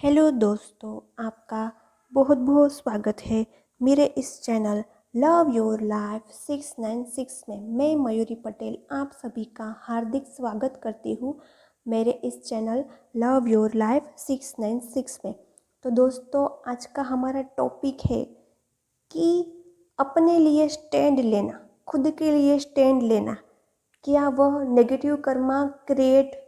Hello दोस्तों, आपका बहुत बहुत स्वागत है मेरे इस चैनल लव योर लाइफ 696 में। मैं मयूरी पटेल आप सभी का हार्दिक स्वागत करती हूँ मेरे इस चैनल लव योर लाइफ 696 में। तो दोस्तों, आज का हमारा टॉपिक है कि अपने लिए स्टैंड लेना, खुद के लिए स्टैंड लेना, क्या वह नेगेटिव कर्मा क्रिएट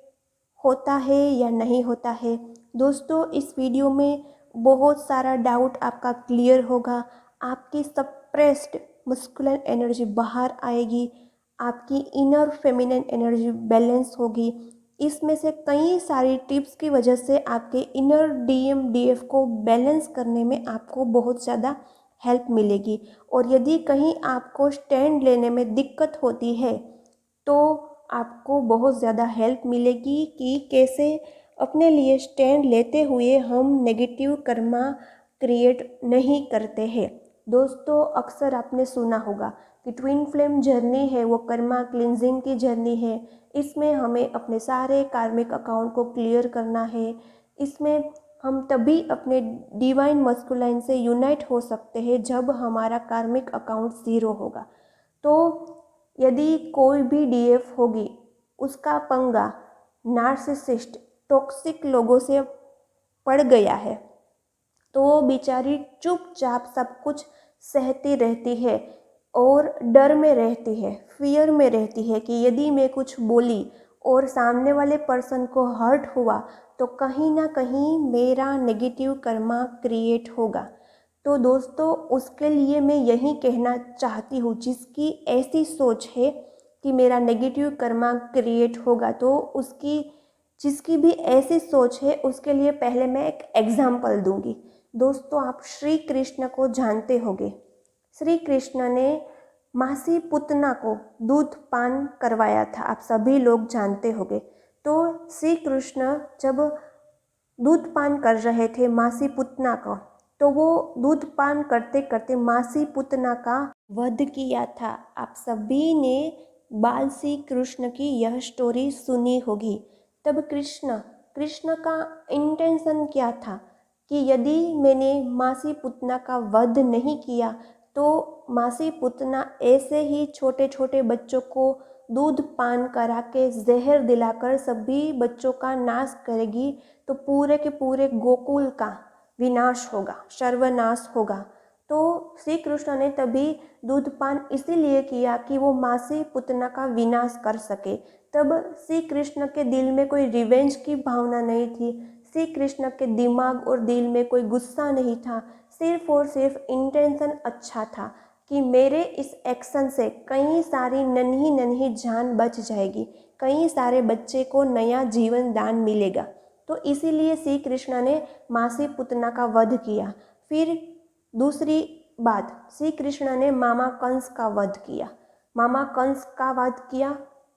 होता है या नहीं होता है। दोस्तों, इस वीडियो में बहुत सारा डाउट आपका क्लियर होगा। आपकी सप्रेस्ड मस्कुलिन एनर्जी बाहर आएगी, आपकी इनर फेमिनिन एनर्जी बैलेंस होगी। इसमें से कई सारी टिप्स की वजह से आपके इनर डीएम डीएफ को बैलेंस करने में आपको बहुत ज़्यादा हेल्प मिलेगी। और यदि कहीं आपको स्टैंड लेने में दिक्कत होती है तो आपको बहुत ज़्यादा हेल्प मिलेगी कि कैसे अपने लिए स्टैंड लेते हुए हम नेगेटिव कर्मा क्रिएट नहीं करते हैं। दोस्तों, अक्सर आपने सुना होगा कि ट्विन फ्लेम जर्नी है वो कर्मा क्लिनजिंग की जर्नी है। इसमें हमें अपने सारे कार्मिक अकाउंट को क्लियर करना है। इसमें हम तभी अपने डिवाइन मस्कुलाइन से यूनाइट हो सकते हैं जब हमारा कार्मिक अकाउंट ज़ीरो होगा। तो यदि कोई भी डीएफ होगी, उसका पंगा नार्सिसिस्ट टॉक्सिक लोगों से पड़ गया है, तो वो बेचारी चुपचाप सब कुछ सहती रहती है और डर में रहती है, फियर में रहती है कि यदि मैं कुछ बोली और सामने वाले पर्सन को हर्ट हुआ तो कहीं ना कहीं मेरा नेगेटिव कर्मा क्रिएट होगा। तो दोस्तों, उसके लिए मैं यही कहना चाहती हूँ, जिसकी ऐसी सोच है कि मेरा नेगेटिव कर्मा क्रिएट होगा, तो उसकी जिसकी भी ऐसी सोच है उसके लिए पहले मैं एक एग्जाम्पल दूंगी। दोस्तों, आप श्री कृष्ण को जानते होंगे। श्री कृष्ण ने मासी पुतना को दूध पान करवाया था, आप सभी लोग जानते होंगे। तो श्री कृष्ण जब दूध पान कर रहे थे मासी पुतना को, तो वो दूध पान करते करते मासी पुतना का वध किया था। आप सभी ने बाल श्री कृष्ण की यह स्टोरी सुनी होगी। तब कृष्ण कृष्ण का इंटेंशन क्या था कि यदि मैंने मासी पुतना का वध नहीं किया तो मासी पुतना ऐसे ही छोटे छोटे बच्चों को दूध पान करा के जहर दिलाकर सभी बच्चों का नाश करेगी, तो पूरे के पूरे गोकुल का विनाश होगा, सर्वनाश होगा। तो श्री कृष्ण ने तभी दूध पान इसीलिए किया कि वो मासी पुतना का विनाश कर सके। तब श्री कृष्ण के दिल में कोई रिवेंज की भावना नहीं थी, श्री कृष्ण के दिमाग और दिल में कोई गुस्सा नहीं था। सिर्फ और सिर्फ इंटेंशन अच्छा था कि मेरे इस एक्शन से कई सारी नन्ही नन्ही जान बच जाएगी, कई सारे बच्चे को नया जीवन दान मिलेगा। तो इसीलिए श्री कृष्ण ने मासी पुतना का वध किया। फिर दूसरी बात, श्री कृष्ण ने मामा कंस का वध किया। मामा कंस का वध किया।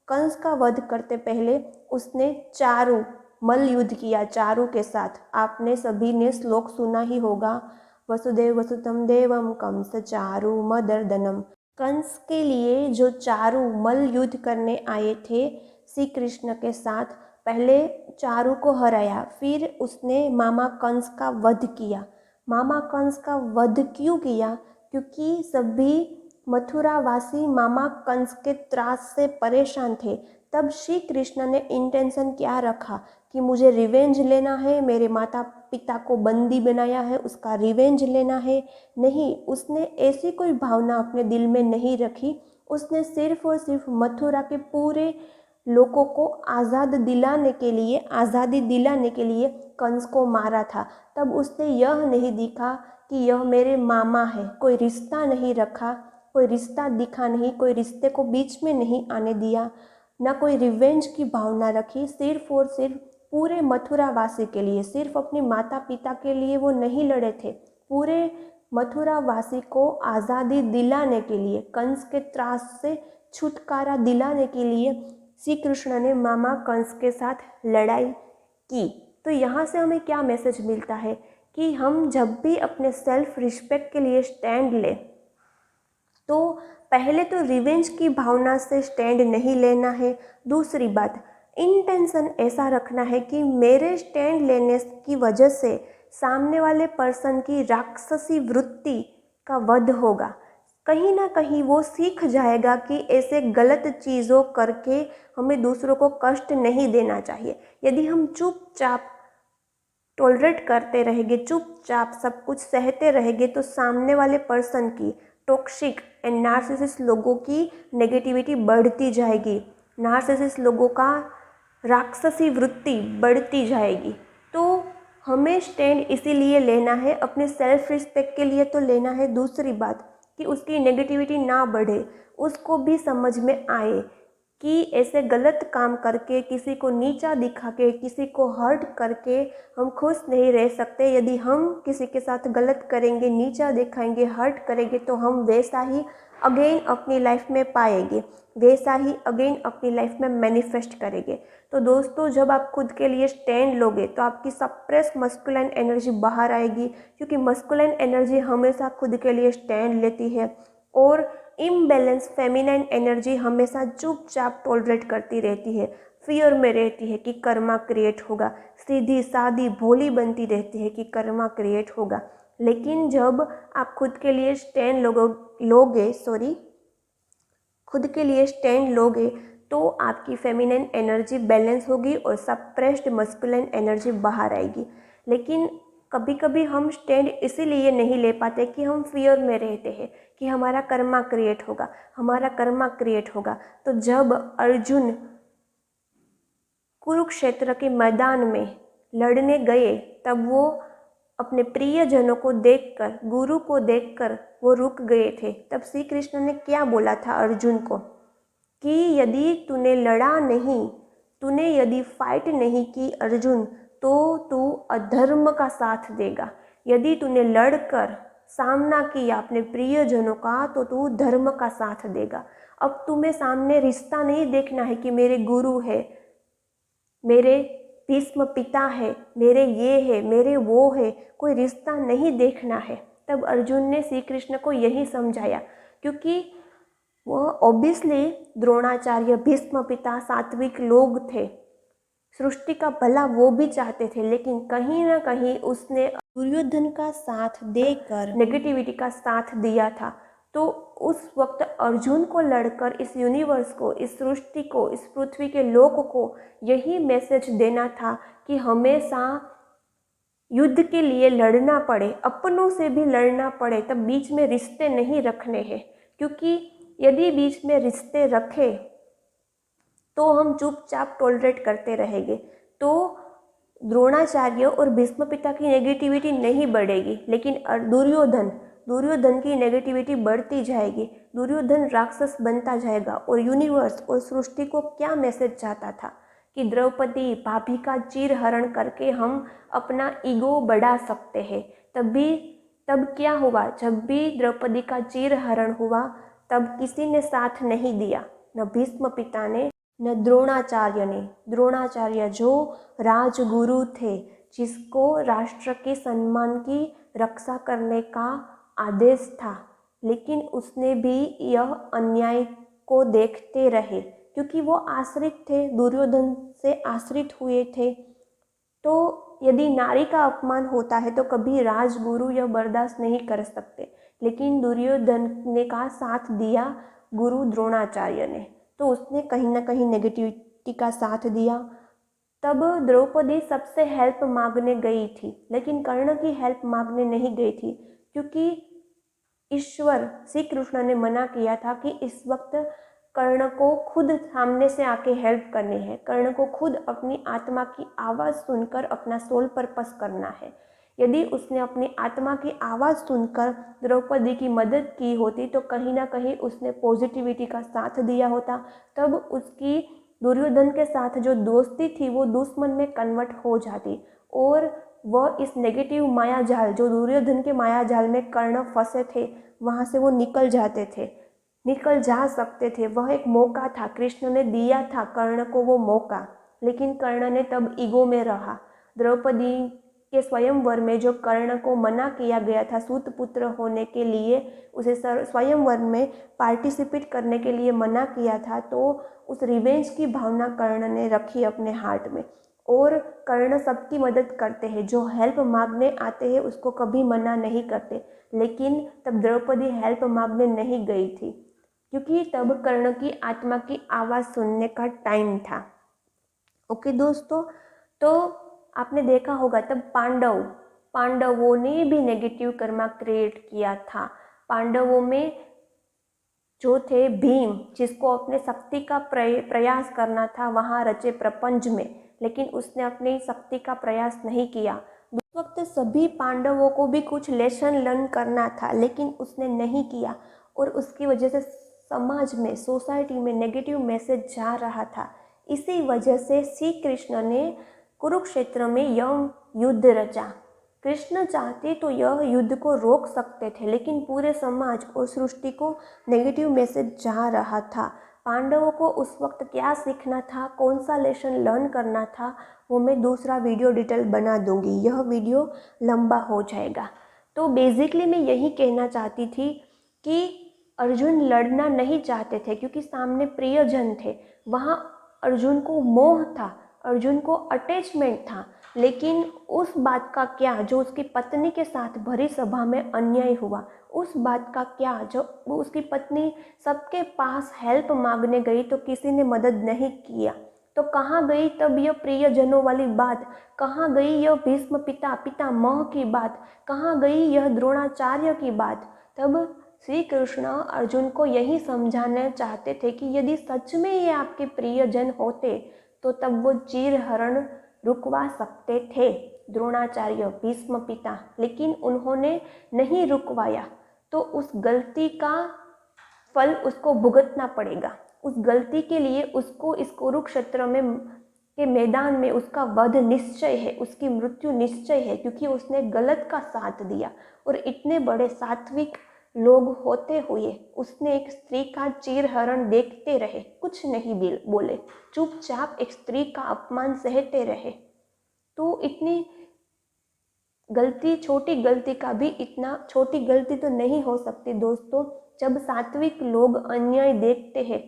कंस का वध करते पहले उसने चारू मल्ल युद्ध किया, चारू के साथ। आपने सभी ने श्लोक सुना ही होगा, वसुदेव वसुतम देवम कंस चारू मदर्दनम। कंस के लिए जो चारू मल्ल युद्ध करने आए थे श्री कृष्ण के साथ, पहले चारू को हराया, फिर उसने मामा कंस का वध किया। मामा कंस का वध क्यों किया? क्योंकि सभी मथुरावासी मामा कंस के त्रास से परेशान थे। तब श्री कृष्ण ने इंटेंशन क्या रखा कि मुझे रिवेंज लेना है, मेरे माता पिता को बंदी बनाया है, उसका रिवेंज लेना है। नहीं, उसने ऐसी कोई भावना अपने दिल में नहीं रखी। उसने सिर्फ और सिर्फ मथुरा के पूरे लोगों को आज़ादी दिलाने के लिए कंस को मारा था। तब उसने यह नहीं दिखा कि यह मेरे मामा है, कोई रिश्ता नहीं रखा, कोई रिश्ता दिखा नहीं, कोई रिश्ते को बीच में नहीं आने दिया, ना कोई रिवेंज की भावना रखी। सिर्फ और सिर्फ पूरे मथुरावासी के लिए, सिर्फ अपने माता पिता के लिए वो नहीं लड़े थे, पूरे मथुरावासी को आज़ादी दिलाने के लिए, कंस के त्रास से छुटकारा दिलाने के लिए श्री कृष्ण ने मामा कंस के साथ लड़ाई की। तो यहाँ से हमें क्या मैसेज मिलता है कि हम जब भी अपने सेल्फ रिस्पेक्ट के लिए स्टैंड लें, तो पहले तो रिवेंज की भावना से स्टैंड नहीं लेना है। दूसरी बात, इंटेंशन ऐसा रखना है कि मेरे स्टैंड लेने की वजह से सामने वाले पर्सन की राक्षसी वृत्ति का वध होगा। कहीं ना कहीं वो सीख जाएगा कि ऐसे गलत चीज़ों करके हमें दूसरों को कष्ट नहीं देना चाहिए। यदि हम चुपचाप टॉलरेट करते रहेंगे, चुपचाप सब कुछ सहते रहेंगे, तो सामने वाले पर्सन की टॉक्सिक एंड नार्सिसिस्ट लोगों की नेगेटिविटी बढ़ती जाएगी, नार्सिसिस्ट लोगों का राक्षसी वृत्ति बढ़ती जाएगी। तो हमें स्टैंड इसीलिए लेना है, अपने सेल्फ रिस्पेक्ट के लिए तो लेना है। दूसरी बात कि उसकी नेगेटिविटी ना बढ़े, उसको भी समझ में आए कि ऐसे गलत काम करके, किसी को नीचा दिखा के, किसी को हर्ट करके हम खुश नहीं रह सकते। यदि हम किसी के साथ गलत करेंगे, नीचा दिखाएंगे, हर्ट करेंगे, तो हम वैसा ही अगेन अपनी लाइफ में पाएंगे, वैसा ही अगेन अपनी लाइफ में मैनिफेस्ट करेंगे। तो दोस्तों, जब आप खुद के लिए स्टैंड लोगे तो आपकी सप्रेस मस्कुलाइन एनर्जी बाहर आएगी, क्योंकि मस्कुलाइन एनर्जी हमेशा खुद के लिए स्टैंड लेती है और इम्बैलेंस फेमिनाइन एनर्जी हमेशा चुपचाप टॉलरेट करती रहती है, फियर में रहती है कि कर्मा क्रिएट होगा, सीधी सादी भोली बनती रहती है कि कर्मा क्रिएट होगा। लेकिन जब आप खुद के लिए स्टैंड खुद के लिए स्टैंड लोगे तो आपकी फेमिनाइन एनर्जी बैलेंस होगी और सप्रेस्ड मस्कुलाइन एनर्जी बाहर आएगी। लेकिन कभी कभी हम स्टैंड इसीलिए नहीं ले पाते कि हम फियर में रहते हैं कि हमारा कर्मा क्रिएट होगा, हमारा कर्मा क्रिएट होगा। तो जब अर्जुन कुरुक्षेत्र के मैदान में लड़ने गए, तब वो अपने प्रियजनों को देखकर, गुरु को देखकर वो रुक गए थे। तब श्री कृष्ण ने क्या बोला था अर्जुन को कि यदि तूने लड़ा नहीं, तूने यदि फाइट नहीं की अर्जुन, तो तू अधर्म का साथ देगा। यदि तूने लड़कर सामना किया अपने प्रियजनों का, तो तू धर्म का साथ देगा। अब तुम्हें सामने रिश्ता नहीं देखना है कि मेरे गुरु है, मेरे भीष्म पिता है, मेरे ये है, मेरे वो है, कोई रिश्ता नहीं देखना है। तब अर्जुन ने श्री कृष्ण को यही समझाया, क्योंकि वह ऑब्वियसली द्रोणाचार्य, भीष्म पिता सात्विक लोग थे, सृष्टि का भला वो भी चाहते थे, लेकिन कहीं ना कहीं उसने दुर्योधन का साथ देकर नेगेटिविटी का साथ दिया था। तो उस वक्त अर्जुन को लड़कर इस यूनिवर्स को, इस सृष्टि को, इस पृथ्वी के लोक को यही मैसेज देना था कि हमेशा युद्ध के लिए लड़ना पड़े, अपनों से भी लड़ना पड़े, तब बीच में रिश्ते नहीं रखने हैं। क्योंकि यदि बीच में रिश्ते रखे तो हम चुपचाप टॉलरेट करते रहेंगे, तो द्रोणाचार्य और भीष्म पिता की नेगेटिविटी नहीं बढ़ेगी, लेकिन दुर्योधन की नेगेटिविटी बढ़ती जाएगी। दुर्योधन राक्षस बनता जाएगा और यूनिवर्स और सृष्टि को क्या मैसेज चाहता था कि द्रौपदी भाभी का चीरहरण करके हम अपना ईगो बढ़ा सकते हैं। तब क्या हुआ, जब भी द्रौपदी का चीरहरण हुआ तब किसी ने साथ नहीं दिया, न भीष्म पिता ने न द्रोणाचार्य ने। द्रोणाचार्य जो राजगुरु थे, जिसको राष्ट्र के सम्मान की रक्षा करने का आदेश था, लेकिन उसने भी यह अन्याय को देखते रहे, क्योंकि वो आश्रित थे, दुर्योधन से आश्रित हुए थे। तो यदि नारी का अपमान होता है तो कभी राजगुरु यह बर्दाश्त नहीं कर सकते, लेकिन दुर्योधन ने का साथ दिया गुरु द्रोणाचार्य ने, तो उसने कहीं ना कहीं नेगेटिविटी का साथ दिया। तब द्रौपदी सबसे हेल्प मांगने गई थी, लेकिन कर्ण की हेल्प मांगने नहीं गई थी, क्योंकि ईश्वर श्री कृष्ण ने मना किया था कि इस वक्त कर्ण को खुद सामने से आके हेल्प करनी है, कर्ण को खुद अपनी आत्मा की आवाज़ सुनकर अपना सोल पर्पस करना है। यदि उसने अपनी आत्मा की आवाज़ सुनकर द्रौपदी की मदद की होती तो कहीं ना कहीं उसने पॉजिटिविटी का साथ दिया होता, तब उसकी दुर्योधन के साथ जो दोस्ती थी वो दुश्मन में कन्वर्ट हो जाती और वह इस नेगेटिव माया जाल, जो दुर्योधन के माया जाल में कर्ण फंसे थे, वहाँ से वो निकल जाते थे, निकल जा सकते थे। वह एक मौका था, कृष्ण ने दिया था कर्ण को वो मौका, लेकिन कर्ण ने तब ईगो में रहा। द्रौपदी के स्वयंवर में जो कर्ण को मना किया गया था सूत पुत्र होने के लिए, उसे स्वयंवर में पार्टिसिपेट करने के लिए मना किया था, तो उस रिवेंज की भावना कर्ण ने रखी अपने हार्ट में। और कर्ण सबकी मदद करते हैं, जो हेल्प मांगने आते हैं उसको कभी मना नहीं करते। लेकिन तब द्रौपदी हेल्प मांगने नहीं गई थी, क्योंकि तब कर्ण की आत्मा की आवाज़ सुनने का टाइम था। ओके दोस्तों, तो आपने देखा होगा तब पांडवों ने भी नेगेटिव कर्मा क्रिएट किया था। पांडवों में जो थे भीम, जिसको अपने शक्ति का प्रयास करना था वहाँ रचे प्रपंच में, लेकिन उसने अपनी शक्ति का प्रयास नहीं किया। उस वक्त सभी पांडवों को भी कुछ लेसन लर्न करना था, लेकिन उसने नहीं किया, और उसकी वजह से समाज में, सोसाइटी में नेगेटिव मैसेज जा रहा था। इसी वजह से श्री कृष्ण ने कुरुक्षेत्र में यह युद्ध रचा। कृष्ण चाहते तो यह युद्ध को रोक सकते थे, लेकिन पूरे समाज और सृष्टि को नेगेटिव मैसेज जा रहा था। पांडवों को उस वक्त क्या सीखना था, कौन सा लेसन लर्न करना था, वो मैं दूसरा वीडियो डिटेल बना दूंगी, यह वीडियो लंबा हो जाएगा। तो बेसिकली मैं यही कहना चाहती थी कि अर्जुन लड़ना नहीं चाहते थे, क्योंकि सामने प्रियजन थे। वहाँ अर्जुन को मोह था, अर्जुन को अटैचमेंट था, लेकिन उस बात का क्या जो उसकी पत्नी के साथ भरी सभा में अन्याय हुआ, उस बात का क्या जो उसकी पत्नी सबके पास हेल्प मांगने गई तो किसी ने मदद नहीं किया। तो कहाँ गई तब यह प्रियजनों वाली बात, कहाँ गई यह भीष्म पितामह की बात, कहाँ गई यह द्रोणाचार्य की बात। तब श्री कृष्ण अर्जुन को यही समझाना चाहते थे कि यदि सच में ये आपके प्रियजन होते तो तब वो चीरहरण रुकवा सकते थे, द्रोणाचार्य, भीष्म पिता, लेकिन उन्होंने नहीं रुकवाया। तो उस गलती का फल उसको भुगतना पड़ेगा। उस गलती के लिए उसको इस कुरुक्षेत्र में के मैदान में उसका वध निश्चय है, उसकी मृत्यु निश्चय है, क्योंकि उसने गलत का साथ दिया। और इतने बड़े सात्विक लोग होते हुए उसने एक स्त्री का चीरहरण देखते रहे, कुछ नहीं बोले, चुपचाप एक स्त्री का अपमान सहते रहे। तो इतनी गलती, छोटी गलती का भी इतना छोटी गलती तो नहीं हो सकती दोस्तों। जब सात्विक लोग अन्याय देखते हैं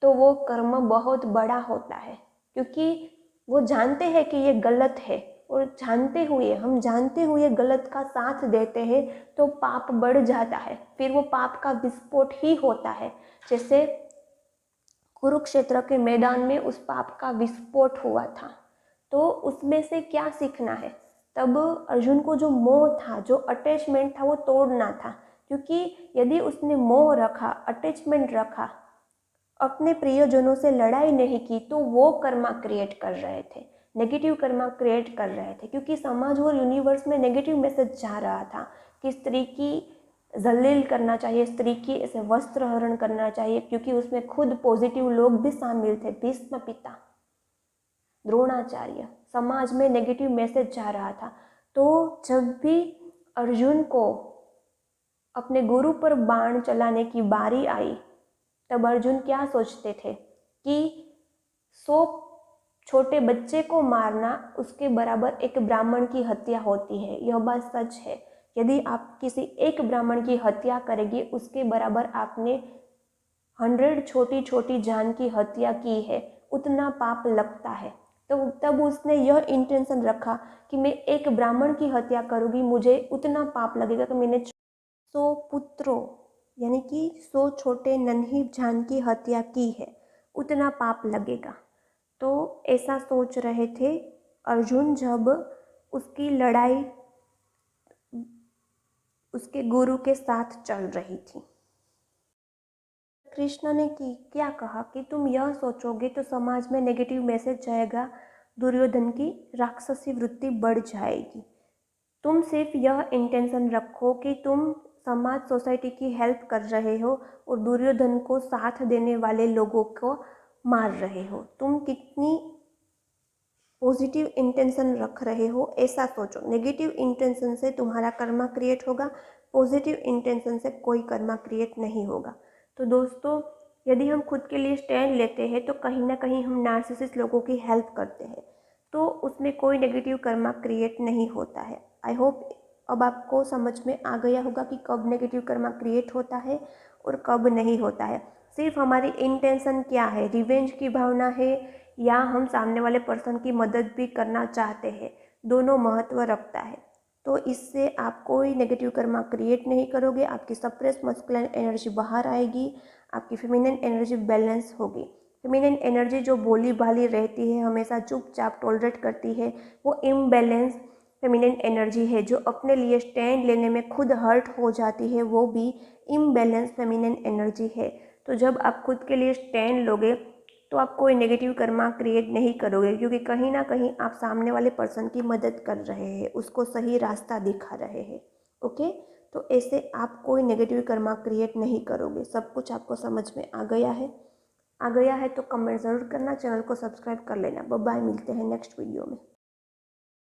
तो वो कर्म बहुत बड़ा होता है, क्योंकि वो जानते हैं कि ये गलत है, और हम जानते हुए गलत का साथ देते हैं तो पाप बढ़ जाता है, फिर वो पाप का विस्फोट ही होता है। जैसे कुरुक्षेत्र के मैदान में उस पाप का विस्फोट हुआ था। तो उसमें से क्या सीखना है, तब अर्जुन को जो मोह था, जो अटैचमेंट था, वो तोड़ना था। क्योंकि यदि उसने मोह रखा, अटैचमेंट रखा, अपने प्रियजनों से लड़ाई नहीं की, तो वो कर्मा क्रिएट कर रहे थे, नेगेटिव कर्मा क्रिएट कर रहे थे। क्योंकि समाज और यूनिवर्स में नेगेटिव मैसेज जा रहा था कि स्त्री की जलील करना चाहिए, स्त्री की ऐसे वस्त्र हरण करना चाहिए, क्योंकि उसमें खुद पॉजिटिव लोग भी शामिल थे, भीष्म पिता, द्रोणाचार्य। समाज में नेगेटिव मैसेज जा रहा था। तो जब भी अर्जुन को अपने गुरु पर बाण चलाने की बारी आई, तब अर्जुन क्या सोचते थे कि 100 छोटे बच्चे को मारना उसके बराबर एक ब्राह्मण की हत्या होती है। यह बात सच है। यदि आप किसी एक ब्राह्मण की हत्या करेंगे, उसके बराबर आपने 100 छोटी छोटी जान की हत्या की है, उतना पाप लगता है। तो तब उसने यह इंटेंशन रखा कि मैं एक ब्राह्मण की हत्या करूँगी, मुझे उतना पाप लगेगा कि मैंने 100 पुत्रों यानी कि 100 छोटे नन्ही जान की हत्या की है, उतना पाप लगेगा। तो ऐसा सोच रहे थे अर्जुन जब उसकी लड़ाई उसके गुरु के साथ चल रही थी। कृष्ण ने क्या कहा कि तुम यह सोचोगे तो समाज में नेगेटिव मैसेज जाएगा, दुर्योधन की राक्षसी वृत्ति बढ़ जाएगी। तुम सिर्फ यह इंटेंशन रखो कि तुम समाज, सोसाइटी की हेल्प कर रहे हो और दुर्योधन को साथ देने वाले लोगों को मार रहे हो। तुम कितनी पॉजिटिव इंटेंशन रख रहे हो, ऐसा सोचो। नेगेटिव इंटेंशन से तुम्हारा कर्मा क्रिएट होगा, पॉजिटिव इंटेंशन से कोई कर्मा क्रिएट नहीं होगा। तो दोस्तों, यदि हम खुद के लिए स्टैंड लेते हैं तो कहीं ना कहीं हम नार्सिसिस्ट लोगों की हेल्प करते हैं। तो उसमें कोई नेगेटिव कर्मा क्रिएट नहीं होता है। आई होप अब आपको समझ में आ गया होगा कि कब नेगेटिव कर्मा क्रिएट होता है और कब नहीं होता है। सिर्फ हमारी इंटेंशन क्या है, रिवेंज की भावना है या हम सामने वाले पर्सन की मदद भी करना चाहते हैं, दोनों महत्व रखता है। तो इससे आप कोई नेगेटिव कर्मा क्रिएट नहीं करोगे, आपकी सप्रेस मस्कुलिन एनर्जी बाहर आएगी, आपकी फेमिनिन एनर्जी बैलेंस होगी। फेमिनिन एनर्जी जो भोली भाली रहती है, हमेशा चुपचाप टॉलरेट करती है, वो इम्बैलेंस फेमिनिन एनर्जी है। जो अपने लिए स्टैंड लेने में खुद हर्ट हो जाती है, वो भी इम्बैलेंस फेमिनिन एनर्जी है। तो जब आप खुद के लिए स्टैंड लोगे तो आप कोई नेगेटिव कर्मा क्रिएट नहीं करोगे, क्योंकि कहीं ना कहीं आप सामने वाले पर्सन की मदद कर रहे हैं, उसको सही रास्ता दिखा रहे हैं। ओके, तो ऐसे आप कोई नेगेटिव कर्मा क्रिएट नहीं करोगे। सब कुछ आपको समझ में आ गया है? आ गया है तो कमेंट ज़रूर करना, चैनल को सब्सक्राइब कर लेना। बाय बाय, मिलते हैं नेक्स्ट वीडियो में।